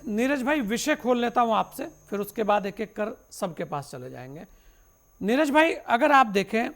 नीरज भाई विषय खोल लेता हूं आपसे, फिर उसके बाद एक एक कर सबके पास चले जाएंगे। नीरज भाई, अगर आप देखें,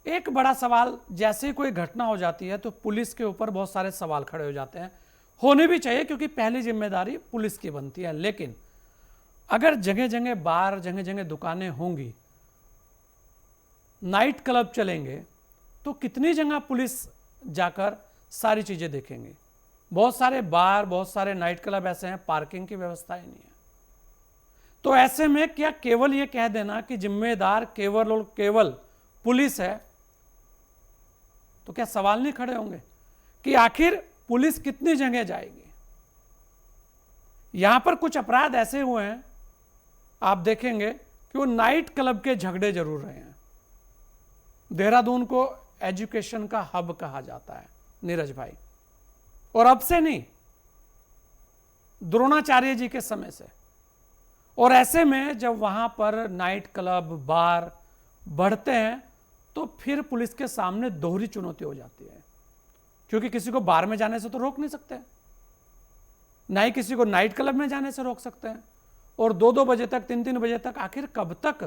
एक बड़ा सवाल, जैसे ही कोई घटना हो जाती है तो पुलिस के ऊपर बहुत सारे सवाल खड़े हो जाते हैं। होने भी चाहिए, क्योंकि पहली जिम्मेदारी पुलिस की बनती है। लेकिन अगर जगह जगह बार, जगह जगह दुकानें होंगी, नाइट क्लब चलेंगे, तो कितनी जगह पुलिस जाकर सारी चीजें देखेंगे। बहुत सारे बार, बहुत सारे नाइट क्लब ऐसे हैं, पार्किंग की व्यवस्था ही नहीं है। तो ऐसे में क्या केवल ये कह देना कि जिम्मेदार केवल और केवल पुलिस है, तो क्या सवाल नहीं खड़े होंगे कि आखिर पुलिस कितनी जगह जाएगी। यहां पर कुछ अपराध ऐसे हुए हैं, आप देखेंगे कि वो नाइट क्लब के झगड़े जरूर रहे हैं। देहरादून को एजुकेशन का हब कहा जाता है नीरज भाई, और अब से नहीं, द्रोणाचार्य जी के समय से। और ऐसे में जब वहां पर नाइट क्लब, बार बढ़ते हैं, तो फिर पुलिस के सामने दोहरी चुनौती हो जाती है, क्योंकि किसी को बार में जाने से तो रोक नहीं सकते, ना ही किसी को नाइट क्लब में जाने से रोक सकते हैं। और 2-2 बजे तक, 3-3 बजे तक, आखिर कब तक।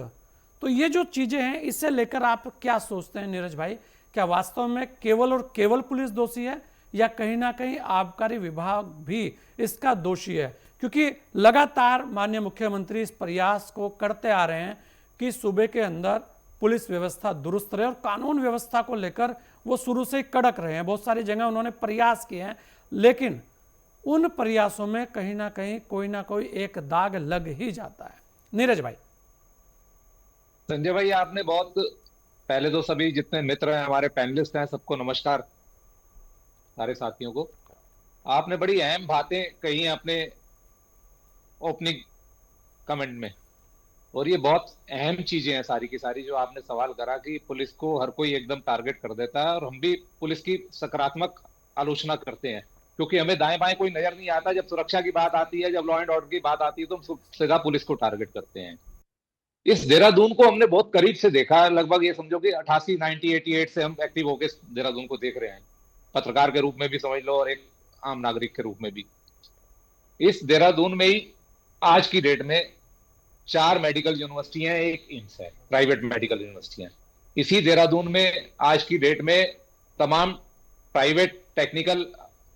तो ये जो चीजें हैं, इससे लेकर आप क्या सोचते हैं नीरज भाई? क्या वास्तव में केवल और केवल पुलिस दोषी है, या कहीं ना कहीं आबकारी विभाग भी इसका दोषी है? क्योंकि लगातार माननीय मुख्यमंत्री इस प्रयास को करते आ रहे हैं कि सूबे के अंदर पुलिस व्यवस्था दुरुस्त रहे, और कानून व्यवस्था को लेकर वो शुरू से ही कड़क रहे हैं। बहुत सारी जगह उन्होंने प्रयास किए हैं, लेकिन उन प्रयासों में कहीं ना कोई एक दाग लग ही जाता है। नीरज भाई। संजय भाई, आपने बहुत पहले तो सभी जितने मित्र हैं, हमारे पैनलिस्ट हैं, सबको नमस्कार, सारे साथियों को। आपने बड़ी अहम बातें कही हैं अपने ओपनिंग कमेंट में, और ये बहुत अहम चीजें हैं सारी की सारी। जो आपने सवाल करा कि पुलिस को हर कोई एकदम टारगेट कर देता है, और हम भी पुलिस की सकारात्मक आलोचना करते हैं, क्योंकि हमें दाएं बाएं कोई नजर नहीं आता। जब सुरक्षा की बात आती है, जब लॉ एंड ऑर्डर की बात आती है, तो हम सीधा पुलिस को टारगेट करते हैं। इस देहरादून को हमने बहुत करीब से देखा है। लगभग ये समझो कि 88, 1988 से हम एक्टिव होकर देहरादून को देख रहे हैं, पत्रकार के रूप में भी समझ लो, और एक आम नागरिक के रूप में भी। इस देहरादून में ही आज की डेट में 4 मेडिकल यूनिवर्सिटी हैं, एक एम्स है, प्राइवेट मेडिकल यूनिवर्सिटियां। इसी देहरादून में आज की डेट में तमाम प्राइवेट टेक्निकल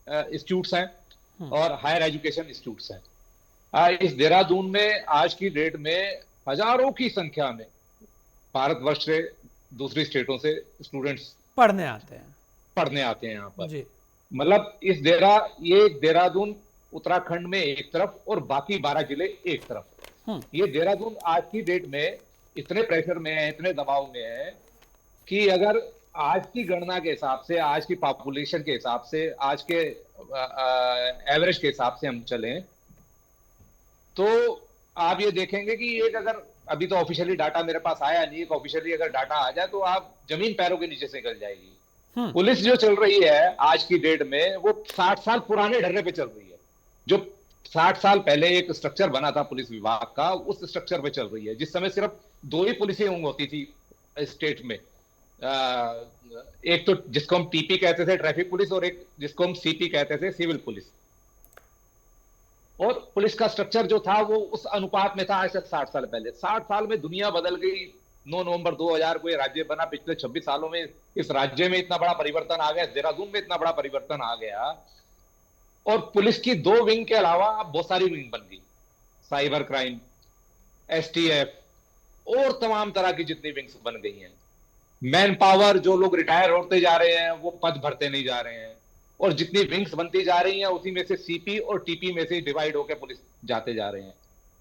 इंस्टीट्यूट्स हैं और हायर एजुकेशन इंस्टीट्यूट्स हैं। इस देहरादून में आज की डेट में हजारों की संख्या में भारतवर्ष से, दूसरी स्टेटों से स्टूडेंट्स पढ़ने आते हैं, पढ़ने आते हैं यहाँ पर। जी। मतलब ये देहरादून उत्तराखंड में एक तरफ और बाकी 12 जिले एक तरफ। ये देहरादून आज की डेट में इतने प्रेशर में है, इतने दबाव में है, कि अगर आज की गणना के हिसाब से, आज की पॉपुलेशन के हिसाब से, आज के एवरेज के हिसाब से हम चलें, तो आप ये देखेंगे कि एक, अगर अभी तो ऑफिशियली डाटा मेरे पास आया नहीं, एक ऑफिशियली अगर डाटा आ जाए तो आप जमीन पैरों के नीचे से निकल जाएगी। पुलिस जो चल रही है आज की डेट में, वो 60 साल पुराने ढर्रे पे चल रही है। जो 60 साल पहले एक स्ट्रक्चर बना था पुलिस विभाग का, उस स्ट्रक्चर पे चल रही है, जिस समय सिर्फ 2 ही पुलिसें होती थी स्टेट में। एक तो जिसको हम टीपी कहते थे, ट्रैफिक पुलिस, और एक जिसको हम सीपी कहते थे, सिविल पुलिस। और पुलिस का स्ट्रक्चर जो था वो उस अनुपात में था आज से 60 साल पहले। 60 साल में दुनिया बदल गई। 9 नवंबर 2000 को ये राज्य बना। पिछले 26 सालों में इस राज्य में इतना बड़ा परिवर्तन आ गया, देहरादून में इतना बड़ा परिवर्तन आ गया, और पुलिस की 2 विंग के अलावा अब बहुत सारी विंग बन गई। साइबर क्राइम, एसटीएफ, और तमाम तरह की जितनी विंग्स बन गई हैं। मैन पावर, जो लोग रिटायर होते जा रहे हैं वो पद भरते नहीं जा रहे हैं, और जितनी विंग्स बनती जा रही हैं उसी में से सीपी और टीपी में से डिवाइड होकर पुलिस जाते जा रहे हैं।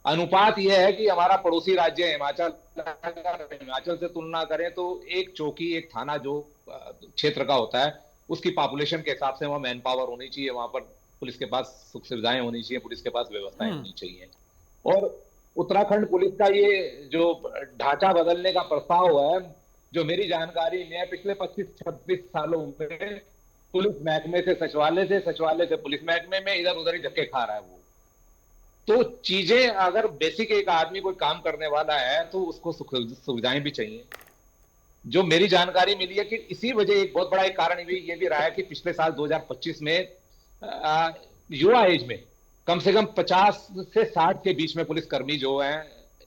अनुपात यह है कि हमारा पड़ोसी राज्य हिमाचल, हिमाचल से तुलना करें तो एक चौकी, एक थाना जो क्षेत्र का होता है, उसकी पॉपुलेशन के हिसाब से वहां मैन पावर होनी चाहिए, वहां पर पुलिस के पास सुख सुविधाएं होनी चाहिए, पुलिस के पास व्यवस्थाएं होनी चाहिए। और उत्तराखंड पुलिस का ये जो ढांचा बदलने का प्रस्ताव है, जो मेरी जानकारी में है, पिछले 25-26 सालों में पुलिस महकमे से सचिवालय से, सचिवालय से पुलिस महकमे में इधर उधर ही धक्के खा रहा है वो। तो चीजें, अगर बेसिक एक आदमी कोई काम करने वाला है तो उसको सुविधाएं भी चाहिए। जो मेरी जानकारी मिली है कि इसी वजह, एक बहुत बड़ा एक कारण ये भी रहा है कि पिछले साल 2025 में युवा एज में कम से कम 50 से 60 के बीच में पुलिसकर्मी जो हैं,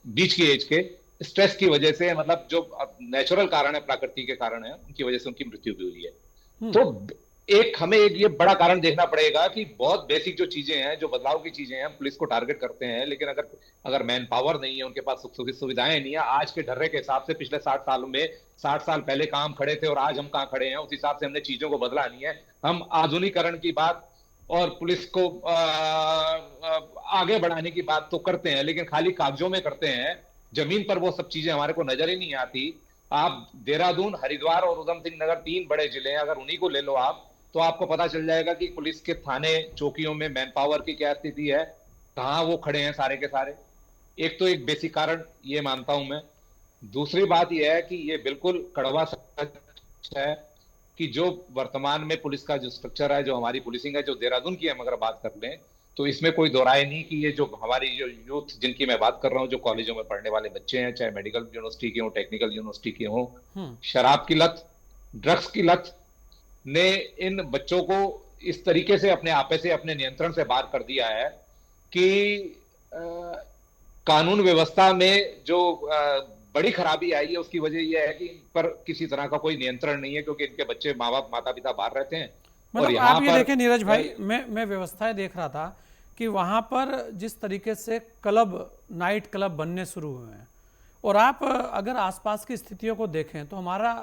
बीच की एज के, स्ट्रेस की वजह से, मतलब जो नेचुरल कारण है, प्रकृति के कारण है, उनकी वजह से उनकी मृत्यु भी हुई है। तो एक हमें एक ये बड़ा कारण देखना पड़ेगा कि बहुत बेसिक जो चीजें हैं, जो बदलाव की चीजें हैं, हम पुलिस को टारगेट करते हैं, लेकिन अगर अगर मैन पावर नहीं है, उनके पास सुख सुविधाएं नहीं है, आज के ढर्रे के हिसाब से पिछले 60 सालों में, 60 साल पहले कहाँ हम खड़े थे और आज हम कहाँ खड़े हैं, उस हिसाब से हमने चीजों को बदला नहीं है। हम आधुनिकीकरण की बात और पुलिस को आगे बढ़ाने की बात तो करते हैं, लेकिन खाली कागजों में करते हैं, जमीन पर वो सब चीजें हमारे को नजर ही नहीं आती। आप देहरादून, हरिद्वार और उधम सिंह नगर, 3 बड़े जिले हैं, अगर उन्हीं को ले लो आप, तो आपको पता चल जाएगा कि पुलिस के थाने चौकियों में मैन पावर की क्या स्थिति है, कहां वो खड़े हैं सारे के सारे। एक तो एक बेसिक कारण ये मानता हूं मैं। दूसरी बात यह है कि ये बिल्कुल कड़वा सच है कि जो वर्तमान में पुलिस का जो स्ट्रक्चर है, जो हमारी पुलिसिंग है, जो देहरादून की हम अगर बात कर लें, तो इसमें कोई दो राय नहीं कि ये जो हमारी जो यूथ जिनकी मैं बात कर रहा हूँ, जो कॉलेजों में पढ़ने वाले बच्चे हैं, चाहे मेडिकल यूनिवर्सिटी के हों, टेक्निकल यूनिवर्सिटी के हों, शराब की लत, ड्रग्स की लत ने इन बच्चों को इस तरीके से अपने आपे से, अपने नियंत्रण से बाहर कर दिया है कि कानून व्यवस्था में जो बड़ी खराबी आई है, उसकी वजह यह है कि इन पर किसी तरह का कोई नियंत्रण नहीं है, क्योंकि इनके बच्चे, माँ बाप, माता पिता बाहर रहते हैं। और मतलब यहाँ आप ये पर देखें नीरज भाई, मैं व्यवस्थाएं देख रहा था कि वहाँ पर जिस तरीके से क्लब, नाइट क्लब बनने शुरू हुए हैं, और आप अगर आसपास की स्थितियों को देखें तो हमारा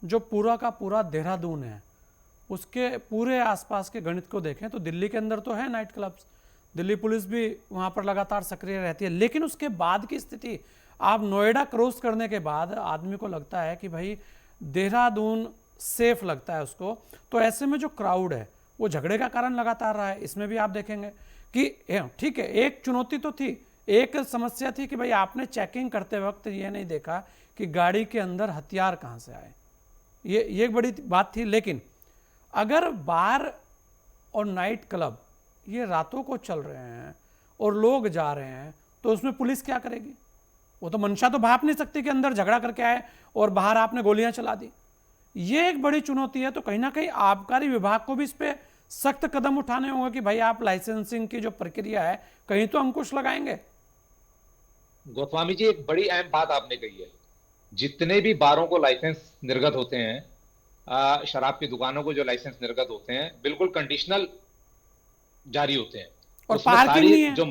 जो पूरा का पूरा देहरादून है, उसके पूरे आसपास के गणित को देखें तो दिल्ली के अंदर तो है नाइट क्लब्स, दिल्ली पुलिस भी वहाँ पर लगातार सक्रिय रहती है, लेकिन उसके बाद की स्थिति, आप नोएडा क्रॉस करने के बाद आदमी को लगता है कि भाई देहरादून सेफ लगता है उसको। तो ऐसे में जो क्राउड है वो झगड़े का कारण लगातार रहा है। इसमें भी आप देखेंगे कि ठीक है, एक चुनौती तो थी, एक समस्या थी कि भाई आपने चेकिंग करते वक्त ये नहीं देखा कि गाड़ी के अंदर हथियार कहाँ से आए, ये एक बड़ी बात थी। लेकिन अगर बार और नाइट क्लब ये रातों को चल रहे हैं और लोग जा रहे हैं, तो उसमें पुलिस क्या करेगी? वो तो मंशा तो भाप नहीं सकती कि अंदर झगड़ा करके आए और बाहर आपने गोलियां चला दी। ये एक बड़ी चुनौती है। तो कहीं ना कहीं आबकारी विभाग को भी इस पे सख्त कदम उठाने होंगे कि भाई आप लाइसेंसिंग की जो प्रक्रिया है, कहीं तो अंकुश लगाएंगे। गोस्वामी जी, एक बड़ी अहम बात आपने कही है। जितने भी बारों को लाइसेंस निर्गत होते हैं, शराब की दुकानों को जो लाइसेंस निर्गत होते हैं, बिल्कुल कंडीशनल जारी होते हैं। और पार्किंग नहीं है। जो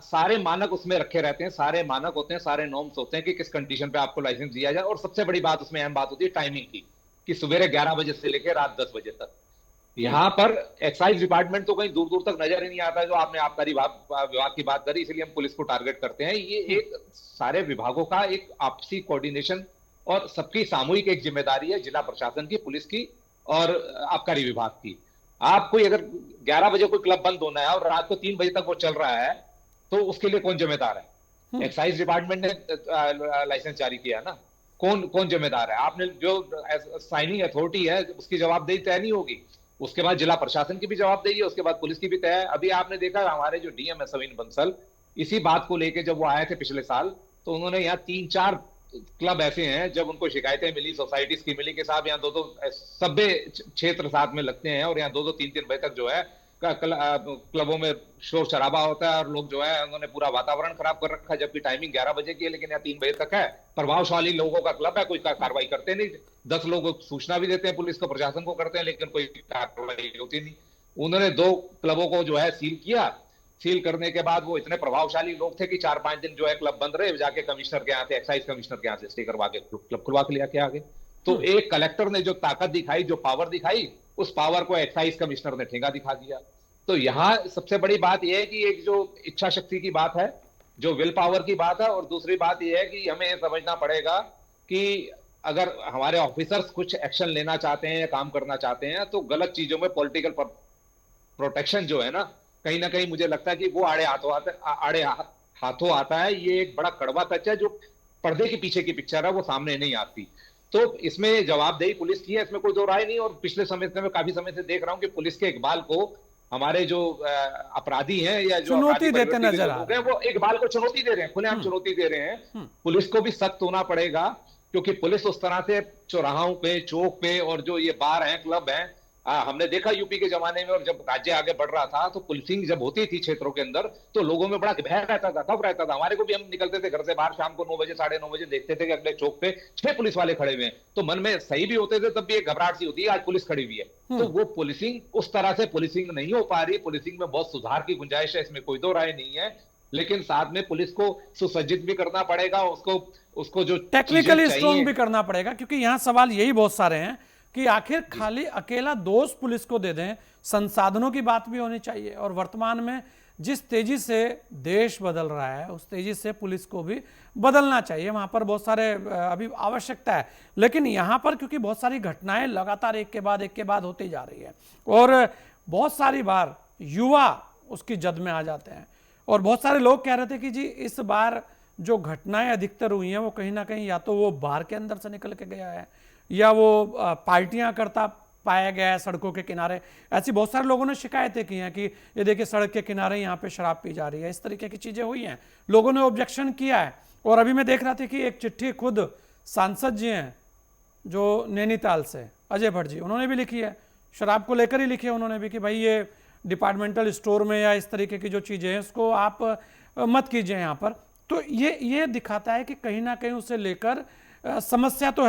सारे मानक उसमें रखे रहते हैं, सारे मानक होते हैं, सारे नॉर्म्स होते हैं कि किस कंडीशन पे आपको लाइसेंस दिया जाए। और सबसे बड़ी बात उसमें अहम बात होती है टाइमिंग की, कि सवेरे 11 बजे से लेकर रात 10 बजे तक। यहाँ पर एक्साइज डिपार्टमेंट तो कहीं दूर दूर तक नजर ही नहीं आता है। जो आपने आबकारी विभाग की बात करी, इसलिए हम पुलिस को टारगेट करते हैं। ये एक सारे विभागों का एक आपसी कोऑर्डिनेशन और सबकी सामूहिक एक जिम्मेदारी है, जिला प्रशासन की, पुलिस की और आबकारी विभाग की। आप कोई अगर 11 बजे कोई क्लब बंद होना है और रात को 3 बजे तक वो चल रहा है, तो उसके लिए कौन जिम्मेदार है? एक्साइज डिपार्टमेंट ने लाइसेंस जारी किया ना, कौन जिम्मेदार है? आपने जो साइनिंग अथॉरिटी है, उसकी जवाबदेही तय नहीं होगी। उसके बाद जिला प्रशासन की भी जवाबदेही है, उसके बाद पुलिस की भी तय है। अभी आपने देखा हमारे जो डीएम है सवीन बंसल, इसी बात को लेकर जब वो आए थे पिछले साल, तो उन्होंने यहाँ 3-4 क्लब ऐसे हैं जब उनको शिकायतें मिली, सोसाइटीज की मिली कि साहब यहाँ दो सभ्य क्षेत्र साथ में लगते हैं और यहाँ 2-2, 3-3 बजे तक जो है क्लबों में शोर शराबा होता है और लोग जो है उन्होंने पूरा वातावरण खराब कर रखा है। जबकि टाइमिंग 11 बजे की है, लेकिन यहाँ 3 बजे तक है। प्रभावशाली लोगों का क्लब है, कोई कार्रवाई करते नहीं। 10 लोग सूचना भी देते हैं पुलिस को, प्रशासन को करते हैं, लेकिन कोई कार्रवाई होती नहीं। उन्होंने 2 क्लबों को जो है सील किया। सील करने के बाद वो इतने प्रभावशाली लोग थे कि 4-5 दिन जो है क्लब बंद रहे। जाके कमिश्नर के यहाँ से, एक्साइज कमिश्नर के यहाँ से स्टे करवा के क्लब खुलवा के लिया आगे। तो एक कलेक्टर ने जो ताकत दिखाई, जो पावर दिखाई, उस पावर को एक्साइज कमिश्नर ने ठेंगा दिखा दिया। तो यहाँ सबसे बड़ी बात यह है कि एक जो इच्छा शक्ति की बात है, जो विल पावर की बात है, और दूसरी बात यह है कि हमें यह समझना पड़ेगा कि अगर हमारे ऑफिसर्स कुछ एक्शन लेना चाहते हैं या काम करना चाहते हैं, तो गलत चीजों में पॉलिटिकल प्रोटेक्शन जो है ना, कहीं ना कहीं मुझे लगता है कि वो आड़े हाथों आता है। ये एक बड़ा कड़वा सच है, जो पर्दे के पीछे की पिक्चर है वो सामने नहीं आती। तो इसमें जवाबदेही पुलिस की है, इसमें कोई दो राय नहीं। और पिछले समय से मैं काफी समय से देख रहा हूं कि पुलिस के इकबाल को हमारे जो अपराधी हैं या जो चुनौती देते नजर आ रहे हैं, वो इकबाल को चुनौती दे रहे हैं, खुलेआम चुनौती दे रहे हैं। पुलिस को भी सख्त होना पड़ेगा, क्योंकि पुलिस उस तरह से चौराहों पे, चौक पे और जो ये बार हैं, क्लब हैं, हमने देखा यूपी के जमाने में, और जब राज्य आगे बढ़ रहा था तो पुलिसिंग जब होती थी क्षेत्रों के अंदर तो लोगों में बड़ा भय रहता था, खौफ रहता था। हमारे को भी, हम निकलते थे घर से बाहर शाम को 9 बजे 9:30 बजे, देखते थे कि अगले चौक पे 6 पुलिस वाले खड़े हुए हैं, तो मन में सही भी होते थे तब भी एक घबराहट सी होती है, आज पुलिस खड़ी हुई है। तो वो पुलिसिंग उस तरह से पुलिसिंग नहीं हो पा रही। पुलिसिंग में बहुत सुधार की गुंजाइश है, इसमें कोई दो राय नहीं है, लेकिन साथ में पुलिस को सुसज्जित भी करना पड़ेगा, उसको उसको जो चीजें टेक्निकली स्ट्रॉन्ग चाहिए। भी करना पड़ेगा, क्योंकि यहाँ सवाल यही बहुत सारे हैं कि आखिर खाली अकेला दोष पुलिस को दे दें, संसाधनों की बात भी होनी चाहिए। और वर्तमान में जिस तेजी से देश बदल रहा है उस तेजी से पुलिस को भी बदलना चाहिए, वहाँ पर बहुत सारे अभी आवश्यकता है। लेकिन यहाँ पर क्योंकि बहुत सारी घटनाएं लगातार एक के बाद होती जा रही है और बहुत सारी बार युवा उसकी जद में आ जाते हैं, और बहुत सारे लोग कह रहे थे कि जी इस बार जो घटनाएं अधिकतर हुई हैं वो कहीं ना कहीं या तो वो बार के अंदर से निकल के गया है या वो पार्टियां करता पाया गया है सड़कों के किनारे। ऐसी बहुत सारे लोगों ने शिकायतें की हैं कि ये देखिए सड़क के किनारे यहाँ पे शराब पी जा रही है, इस तरीके की चीज़ें हुई हैं, लोगों ने ऑब्जेक्शन किया है। और अभी मैं देख रहा था कि एक चिट्ठी खुद सांसद जी हैं जो नैनीताल से, अजय भट्ट जी, उन्होंने भी लिखी है, शराब को लेकर ही लिखी है उन्होंने भी कि भाई ये डिपार्टमेंटल स्टोर में या इस तरीके की जो चीज़ें हैं उसको आप मत कीजिए यहाँ पर। तो ये दिखाता है कि कहीं ना कहीं उसे लेकर समस्या तो